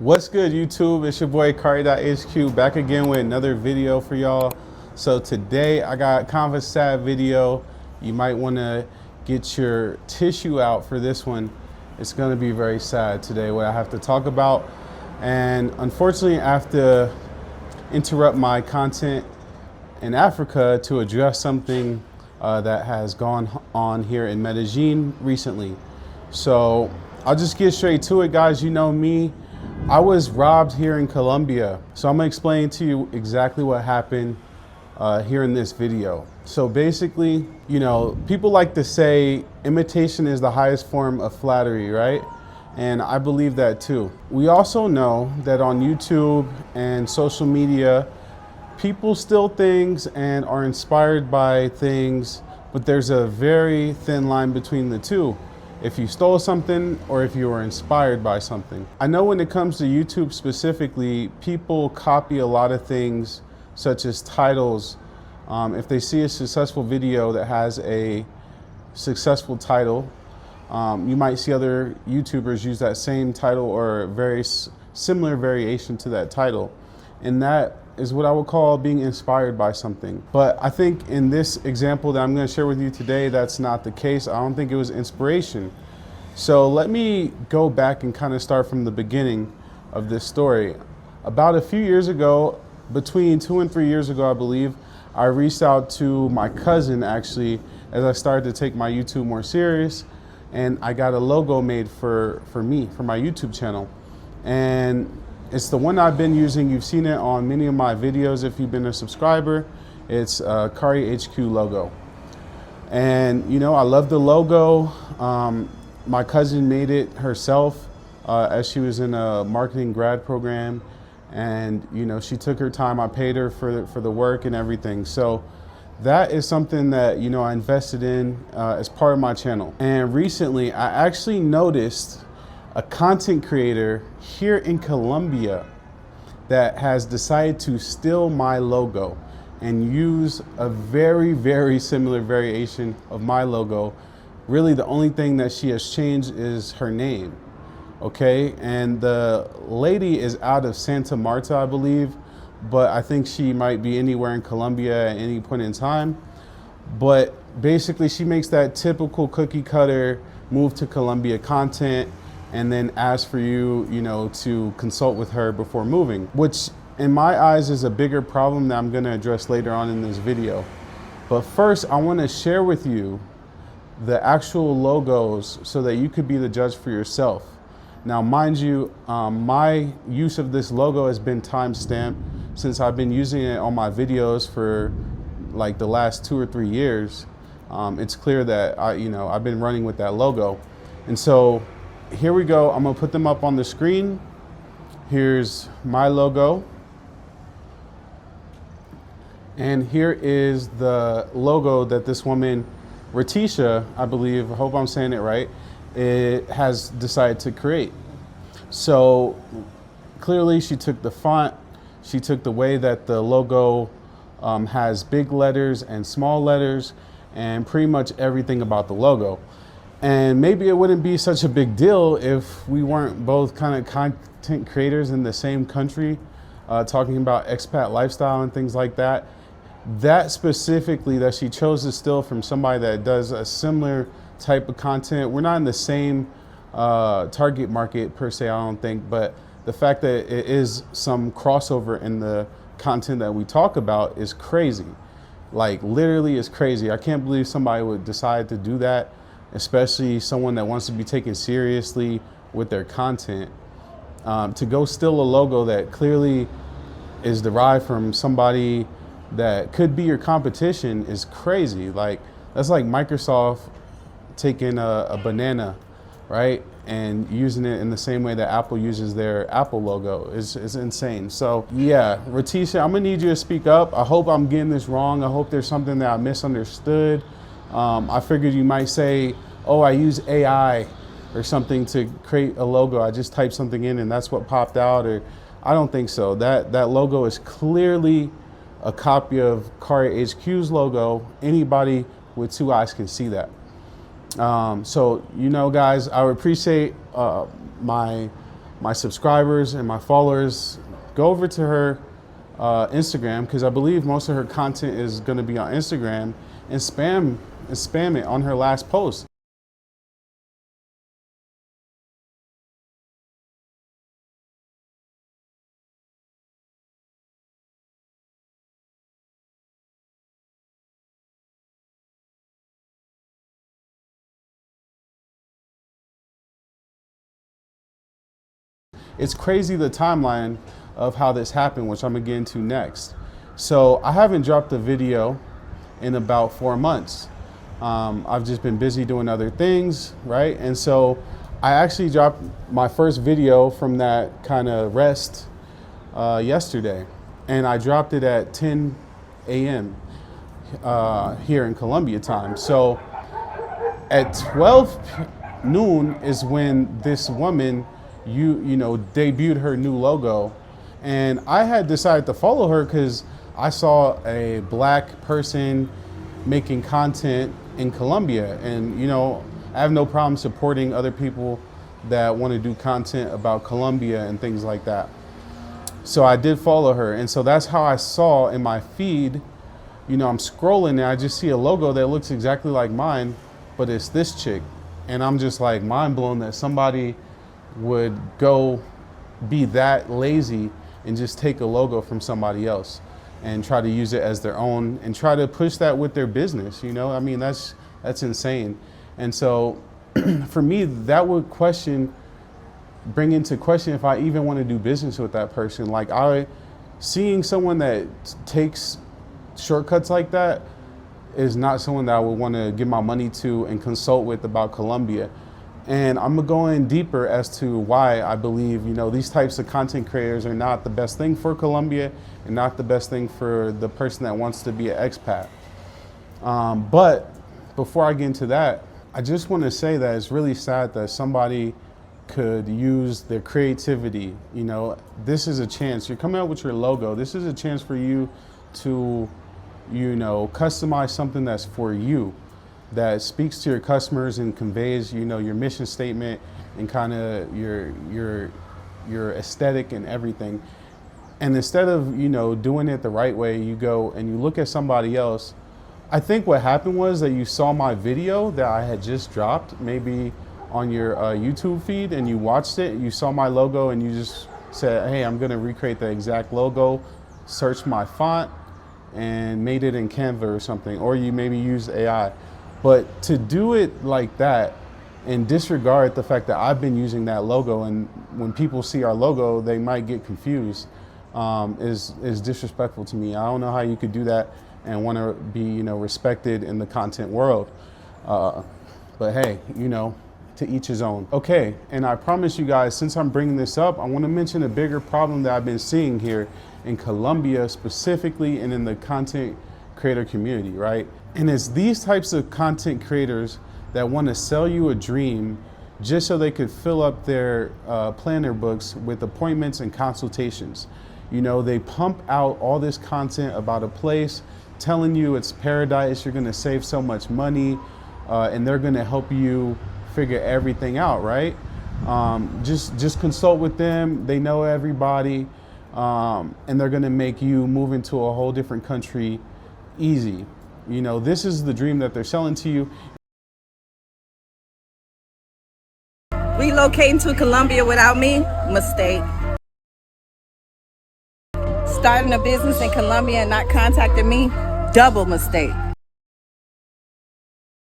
What's good, YouTube? It's your boy Kari.HQ back again with another video for y'all. So today I got kind of a sad video. You might want to get your tissue out for this one. It's going to be very sad today what I have to talk about, and unfortunately I have to interrupt my content in Africa to address something that has gone on here in Medellin recently. So I'll just get straight to it, guys. You know me, I was robbed here in Colombia. So I'm gonna explain to you exactly what happened here in this video. So basically, you know, people like to say imitation is the highest form of flattery, right? And I believe that too. We also know that on YouTube and social media, people steal things and are inspired by things, but there's a very thin line between the two. If you stole something or if you were inspired by something. I know when it comes to YouTube specifically, people copy a lot of things such as titles. If they see a successful video that has a successful title, you might see other YouTubers use that same title or a very similar variation to that title. And that is what I would call being inspired by something. But I think in this example that I'm going to share with you today, that's not the case. I don't think it was inspiration. So let me go back and kind of start from the beginning of this story. About a few years ago, between 2 and 3 years ago, I believe, I reached out to my cousin actually as I started to take my YouTube more serious, and I got a logo made for me, for my YouTube channel. And it's the one I've been using. You've seen it on many of my videos if you've been a subscriber. It's Kari HQ logo. And you know, I love the logo. My cousin made it herself as she was in a marketing grad program. And you know, she took her time. I paid her for the work and everything. So that is something that, you know, I invested in as part of my channel. And recently I actually noticed a content creator here in Colombia that has decided to steal my logo and use a very, very similar variation of my logo. Really, the only thing that she has changed is her name, okay? And the lady is out of Santa Marta, I believe, but I think she might be anywhere in Colombia at any point in time. But basically, she makes that typical cookie cutter move to Colombia content, and then ask for you, you know, to consult with her before moving, which in my eyes is a bigger problem that I'm gonna address later on in this video. But first, I wanna share with you the actual logos so that you could be the judge for yourself. Now, mind you, my use of this logo has been time-stamped since I've been using it on my videos for like the last 2 or 3 years. It's clear that I've been running with that logo. And so, here we go. I'm gonna put them up on the screen. Here's my logo. And here is the logo that this woman, Ratisha, I believe, I hope I'm saying it right, it has decided to create. So clearly she took the font, she took the way that the logo has big letters and small letters and pretty much everything about the logo. And maybe it wouldn't be such a big deal if we weren't both kind of content creators in the same country, talking about expat lifestyle and things like that. That specifically that she chose to steal from somebody that does a similar type of content. We're not in the same target market per se, I don't think, but the fact that it is some crossover in the content that we talk about is crazy. Like literally is crazy. I can't believe somebody would decide to do that, especially someone that wants to be taken seriously with their content, to go steal a logo that clearly is derived from somebody that could be your competition is crazy. Like that's like Microsoft taking a banana, right, and using it in the same way that Apple uses their Apple logo. Is insane. So yeah, Ratisha, I'm gonna need you to speak up. I hope I'm getting this wrong. I hope there's something that I misunderstood. I figured you might say, oh, I use AI or something to create a logo. I just typed something in and that's what popped out. Or I don't think so. That logo is clearly a copy of Kari HQ's logo. Anybody with 2 eyes can see that. So, you know, guys, I would appreciate my my subscribers and my followers, go over to her Instagram, because I believe most of her content is going to be on Instagram, and spam it on her last post. It's crazy the timeline of how this happened, which I'm gonna get into next. So I haven't dropped a video in about 4 months. I've just been busy doing other things, right? And so I actually dropped my first video from that kind of rest yesterday, and I dropped it at 10 a.m. Here in Colombia time. So at 12 noon is when this woman debuted her new logo, and I had decided to follow her because I saw a black person making content in Colombia, and I have no problem supporting other people that want to do content about Colombia and things like that. So I did follow her, and so that's how I saw in my feed. I'm scrolling and I just see a logo that looks exactly like mine, but it's this chick, and I'm just like mind blown that somebody would go be that lazy and just take a logo from somebody else and try to use it as their own and try to push that with their business. I mean, that's insane. And so for me, that would bring into question if I even want to do business with that person. Like, seeing someone that takes shortcuts like that is not someone that I would want to give my money to and consult with about Colombia. And I'm gonna go in deeper as to why I believe, these types of content creators are not the best thing for Colombia and not the best thing for the person that wants to be an expat. But before I get into that, I just want to say that it's really sad that somebody could use their creativity. This is a chance. You're coming out with your logo. This is a chance for you to, customize something that's for you, that speaks to your customers and conveys, your mission statement and kind of your aesthetic and everything. And instead of, doing it the right way, you go and you look at somebody else. I think what happened was that you saw my video that I had just dropped, maybe on your YouTube feed, and you watched it, you saw my logo, and you just said, hey, I'm gonna recreate the exact logo, searched my font, and made it in Canva or something, or you maybe used AI. But to do it like that and disregard the fact that I've been using that logo, and when people see our logo, they might get confused, is disrespectful to me. I don't know how you could do that and want to be, respected in the content world. But hey, to each his own. Okay, and I promise you guys, since I'm bringing this up, I want to mention a bigger problem that I've been seeing here in Colombia specifically, and in the content creator community, right? And it's these types of content creators that want to sell you a dream just so they could fill up their planner books with appointments and consultations. They pump out all this content about a place, telling you it's paradise, you're gonna save so much money, and they're gonna help you figure everything out, right? Just consult with them. They know everybody, and they're gonna make you move into a whole different country easy. This is the dream that they're selling to you. Relocating to Colombia without me, mistake. Starting a business in Colombia and not contacting me, double mistake.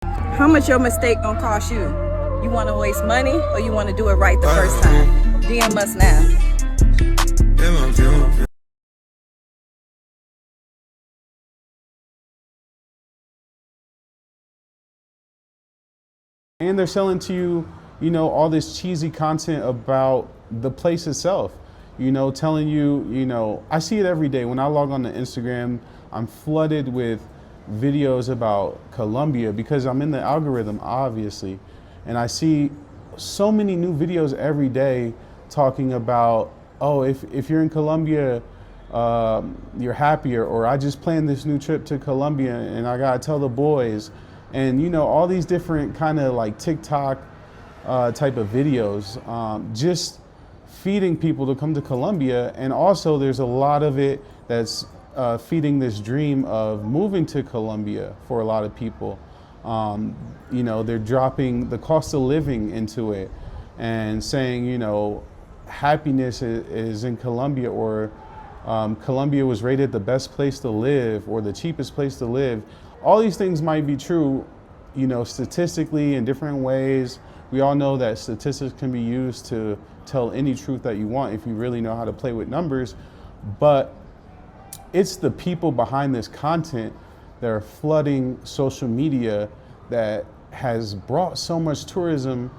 How much your mistake gonna cost you? You wanna waste money, or you wanna do it right the first time? DM us now. And they're selling to you, all this cheesy content about the place itself. Telling you, I see it every day. When I log on to Instagram, I'm flooded with videos about Colombia because I'm in the algorithm, obviously. And I see so many new videos every day talking about, oh, if you're in Colombia, you're happier, or I just planned this new trip to Colombia and I gotta tell the boys. And all these different kind of like TikTok type of videos, just feeding people to come to Colombia, and also there's a lot of it that's feeding this dream of moving to Colombia for a lot of people. You know, they're dropping the cost of living into it and saying, you know, happiness is in Colombia, or Colombia was rated the best place to live or the cheapest place to live. All these things might be true, you know, statistically in different ways. We all know that statistics can be used to tell any truth that you want if you really know how to play with numbers. But it's the people behind this content that are flooding social media that has brought so much tourism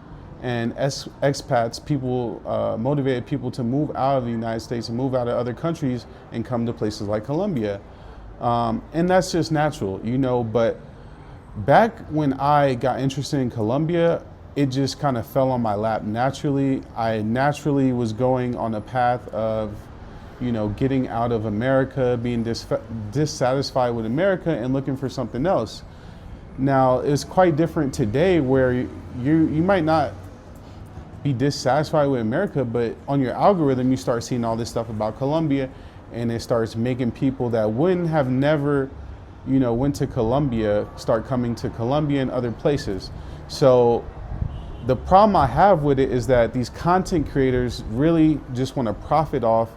and expats, people, motivated people to move out of the United States and move out of other countries and come to places like Colombia. And that's just natural, you know, but back when I got interested in Colombia, it just kind of fell on my lap naturally. I naturally was going on a path of, you know, getting out of America, being dissatisfied with America and looking for something else. Now, it's quite different today where you might not be dissatisfied with America, but on your algorithm, you start seeing all this stuff about Colombia, and it starts making people that wouldn't have never, you know, went to Colombia start coming to Colombia and other places. So the problem I have with it is that these content creators really just want to profit off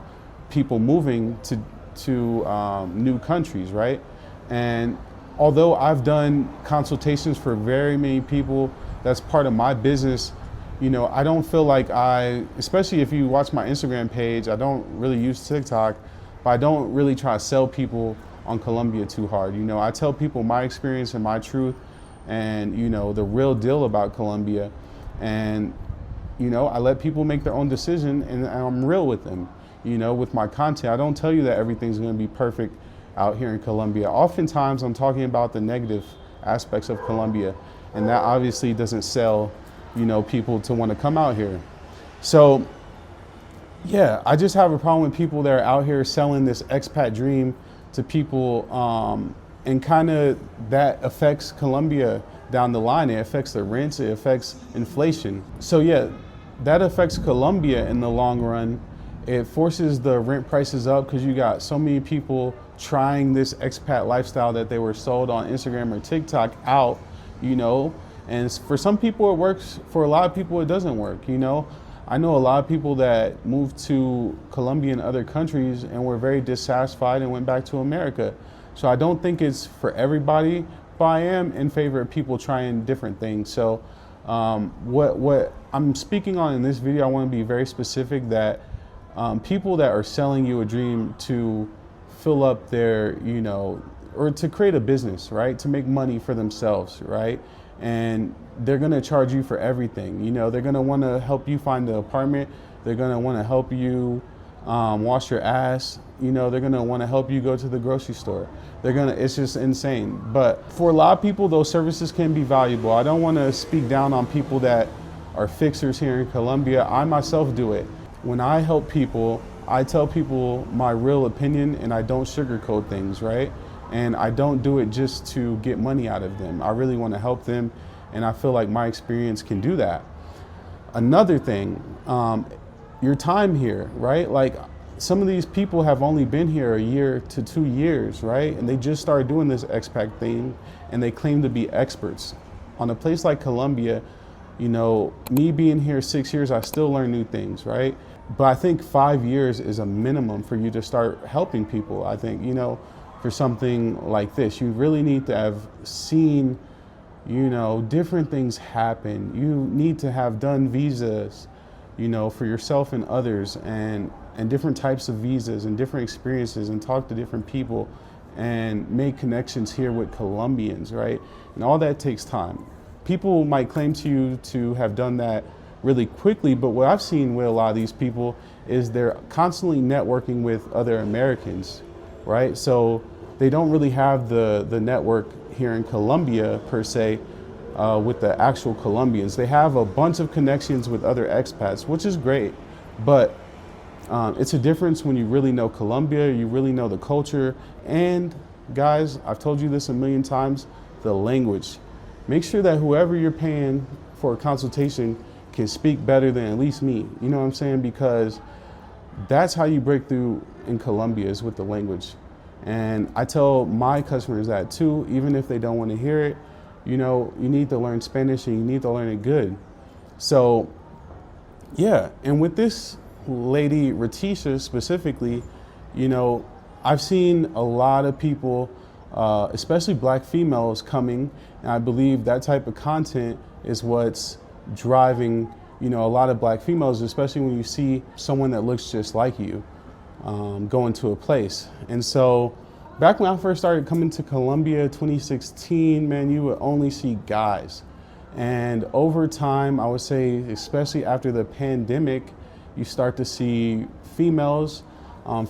people moving to new countries, right? And although I've done consultations for very many people, that's part of my business. You know, I don't feel like especially if you watch my Instagram page, I don't really use TikTok, but I don't really try to sell people on Colombia too hard. You know, I tell people my experience and my truth and, you know, the real deal about Colombia. And, you know, I let people make their own decision, and I'm real with them, you know, with my content. I don't tell you that everything's going to be perfect out here in Colombia. Oftentimes I'm talking about the negative aspects of Colombia, and that obviously doesn't sell, you know, people to want to come out here. So yeah, I just have a problem with people that are out here selling this expat dream to people, and kind of that affects Colombia down the line. It affects the rents, it affects inflation. So yeah, that affects Colombia in the long run. It forces the rent prices up because you got so many people trying this expat lifestyle that they were sold on Instagram or TikTok out, you know. And for some people it works, for a lot of people it doesn't work, you know. I know a lot of people that moved to Colombia and other countries and were very dissatisfied and went back to America. So I don't think it's for everybody, but I am in favor of people trying different things. So what I'm speaking on in this video, I want to be very specific that people that are selling you a dream to fill up their, you know, or to create a business, right? To make money for themselves, right? And they're gonna charge you for everything. You know, they're gonna wanna help you find the apartment. They're gonna wanna help you wash your ass. You know, they're gonna wanna help you go to the grocery store. It's just insane. But for a lot of people, those services can be valuable. I don't wanna speak down on people that are fixers here in Colombia. I myself do it. When I help people, I tell people my real opinion and I don't sugarcoat things, right? And I don't do it just to get money out of them. I really want to help them, and I feel like my experience can do that. Another thing, your time here, right? Like some of these people have only been here a year to 2 years, right? And they just started doing this expat thing and they claim to be experts. On a place like Colombia, you know, me being here 6 years, I still learn new things, right? But I think 5 years is a minimum for you to start helping people. I think, you know, for something like this, you really need to have seen, you know, different things happen. You need to have done visas, you know, for yourself and others, and different types of visas and different experiences, and talk to different people and make connections here with Colombians, right? And all that takes time. People might claim to you to have done that really quickly, but what I've seen with a lot of these people is they're constantly networking with other Americans, right? So they don't really have the network here in Colombia per se with the actual Colombians. They have a bunch of connections with other expats, which is great, but it's a difference when you really know Colombia, you really know the culture, and guys, I've told you this a million times, the language. Make sure that whoever you're paying for a consultation can speak better than at least me. You know what I'm saying? Because that's how you break through in Colombia, is with the language. And I tell my customers that too, even if they don't want to hear it, you know, you need to learn Spanish and you need to learn it good. So yeah, and with this lady, Ratisha specifically, you know, I've seen a lot of people, especially black females, coming, and I believe that type of content is what's driving, you know, a lot of black females, especially when you see someone that looks just like you going to a place. And so back when I first started coming to Colombia, 2016, man, you would only see guys. And over time, I would say, especially after the pandemic, you start to see females.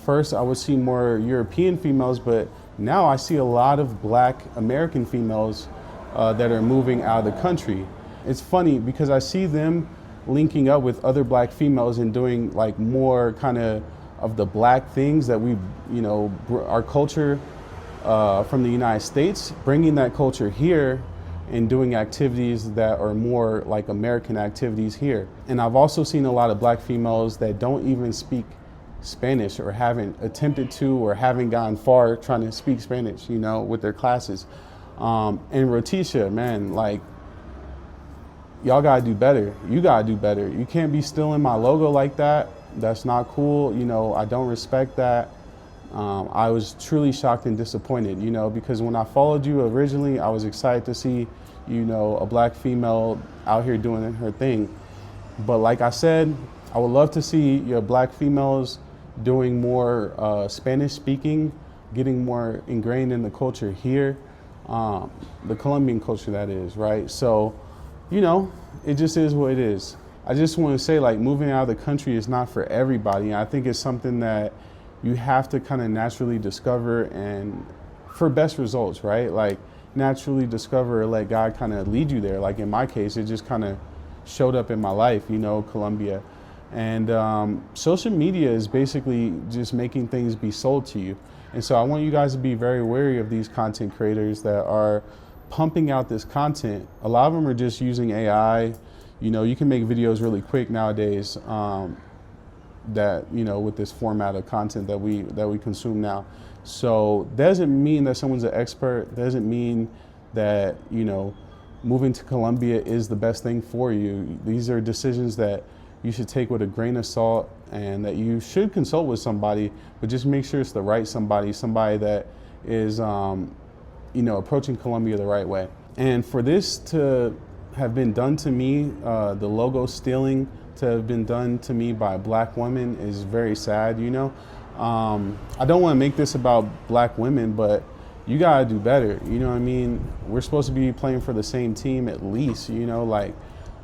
First, I would see more European females, but now I see a lot of black American females that are moving out of the country. It's funny because I see them linking up with other black females and doing like more kind of the black things that we, you know, our culture from the United States, bringing that culture here and doing activities that are more like American activities here. And I've also seen a lot of black females that don't even speak Spanish or haven't attempted to or haven't gotten far trying to speak Spanish, you know, with their classes. And Ratisha, man, like, y'all gotta do better. You gotta do better. You can't be stealing my logo like that. That's not cool. You know, I don't respect that. I was truly shocked and disappointed, you know, because when I followed you originally, I was excited to see, you know, a black female out here doing her thing. But like I said, I would love to see your black females doing more Spanish speaking, getting more ingrained in the culture here, the Colombian culture that is, right? So, you know, it just is what it is. I just want to say, like, moving out of the country is not for everybody. I think it's something that you have to kind of naturally discover and for best results, right? Like naturally discover, let God kind of lead you there. Like in my case, it just kind of showed up in my life, you know, Colombia. And social media is basically just making things be sold to you. And so I want you guys to be very wary of these content creators that are pumping out this content. A lot of them are just using AI. You know, you can make videos really quick nowadays. That, you know, with this format of content that we consume now. So doesn't mean that someone's an expert, doesn't mean that, you know, moving to Colombia is the best thing for you. These are decisions that you should take with a grain of salt and that you should consult with somebody, but just make sure it's the right somebody that is, you know, approaching Colombia the right way. And for this to have been done to me, the logo stealing to have been done to me by a black woman is very sad, you know. I don't want to make this about black women, but you gotta do better, you know what I mean? We're supposed to be playing for the same team at least, you know, like,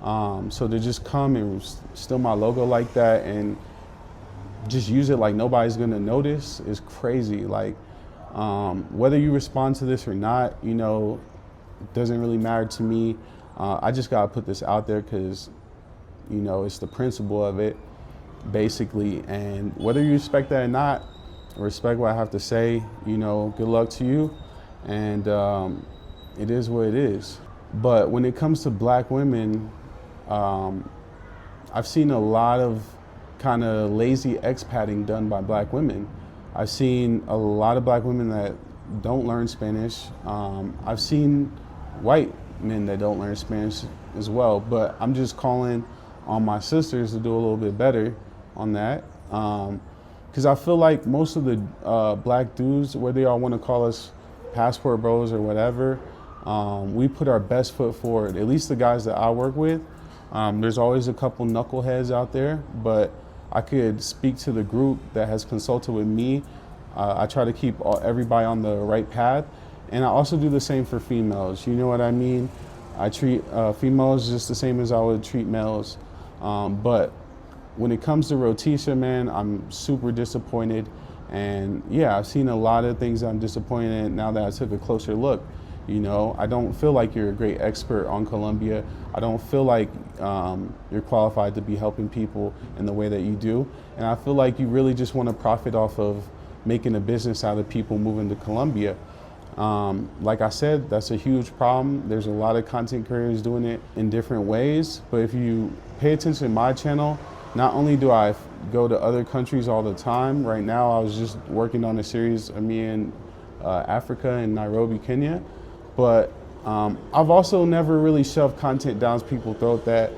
so to just come and steal my logo like that and just use it like nobody's gonna notice is crazy. Like, whether you respond to this or not, you know, doesn't really matter to me. I just gotta put this out there because, you know, it's the principle of it, basically. And whether you respect that or not, respect what I have to say, you know, good luck to you. And it is what it is. But when it comes to black women, I've seen a lot of kind of lazy expatting done by black women. I've seen a lot of black women that don't learn Spanish. I've seen white men that don't learn Spanish as well, but I'm just calling on my sisters to do a little bit better on that. Because I feel like most of the black dudes, whether y'all want to call us passport bros or whatever, we put our best foot forward, at least the guys that I work with. There's always a couple knuckleheads out there, but I could speak to the group that has consulted with me. I try to keep everybody on the right path. And I also do the same for females, you know what I mean? I treat females just the same as I would treat males. But when it comes to Ratisha, man, I'm super disappointed. And yeah, I've seen a lot of things I'm disappointed in now that I took a closer look. You know, I don't feel like you're a great expert on Colombia. I don't feel like you're qualified to be helping people in the way that you do. And I feel like you really just want to profit off of making a business out of people moving to Colombia. Like I said, that's a huge problem. There's a lot of content creators doing it in different ways, but if you pay attention to my channel, not only do I go to other countries all the time, right now I was just working on a series of me in Africa and Nairobi, Kenya, but I've also never really shoved content down people's throat that,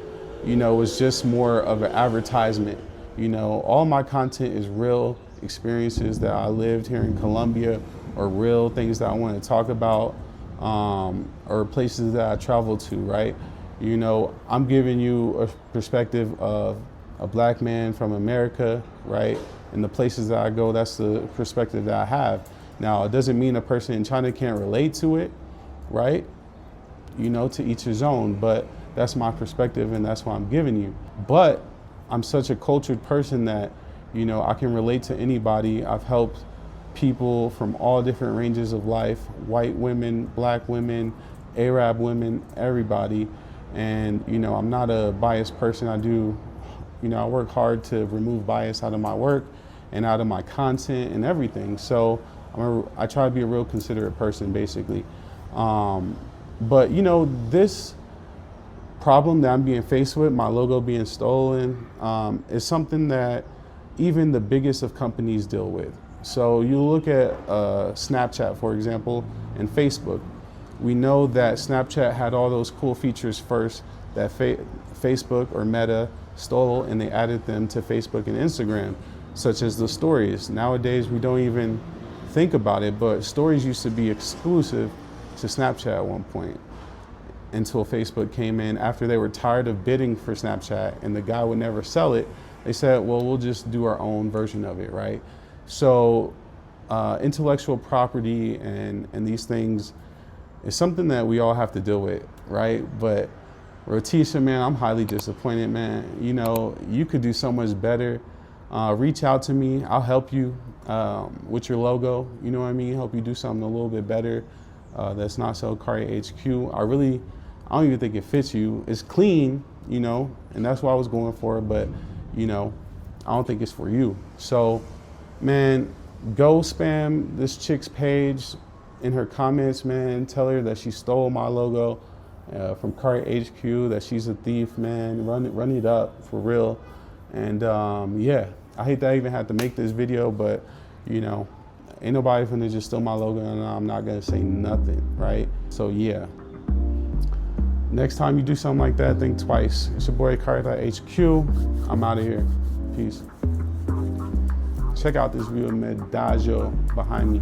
you know, was just more of an advertisement. You know, all my content is real experiences that I lived here in Colombia, or real things that I want to talk about, or places that I traveled to, right? You know, I'm giving you a perspective of a black man from America, right? And the places that I go, that's the perspective that I have. Now, it doesn't mean a person in China can't relate to it, right? You know, to each his own, but that's my perspective and that's what I'm giving you. But I'm such a cultured person that, you know, I can relate to anybody. I've helped people from all different ranges of life, white women, black women, Arab women, everybody. And, you know, I'm not a biased person. I work hard to remove bias out of my work and out of my content and everything. So I try to be a real considerate person, basically. But, you know, this problem that I'm being faced with, my logo being stolen, is something that even the biggest of companies deal with. So you look at Snapchat, for example, and Facebook. We know that Snapchat had all those cool features first that Facebook or Meta stole, and they added them to Facebook and Instagram, such as the stories. Nowadays, we don't even think about it, but stories used to be exclusive to Snapchat at one point, until Facebook came in. After they were tired of bidding for Snapchat and the guy would never sell it, they said, well, we'll just do our own version of it, right? So intellectual property and these things is something that we all have to deal with, right? But Rotisha, man, I'm highly disappointed, man. You know, you could do so much better. Reach out to me. I'll help you with your logo. You know what I mean? Help you do something a little bit better that's not so 𝐦𝐨𝐬𝐞. I don't even think it fits you. It's clean, you know, and that's what I was going for, but, you know, I don't think it's for you. So, man, go spam this chick's page in her comments, man. Tell her that she stole my logo from 𝐦𝐨𝐬𝐞, that she's a thief, man. Run it up for real. And yeah, I hate that I even had to make this video, but, you know, ain't nobody finna just steal my logo and I'm not gonna say nothing, right? So yeah. Next time you do something like that, think twice. It's your boy Kari.HQ. I'm out of here. Peace. Check out this view of Medellin behind me.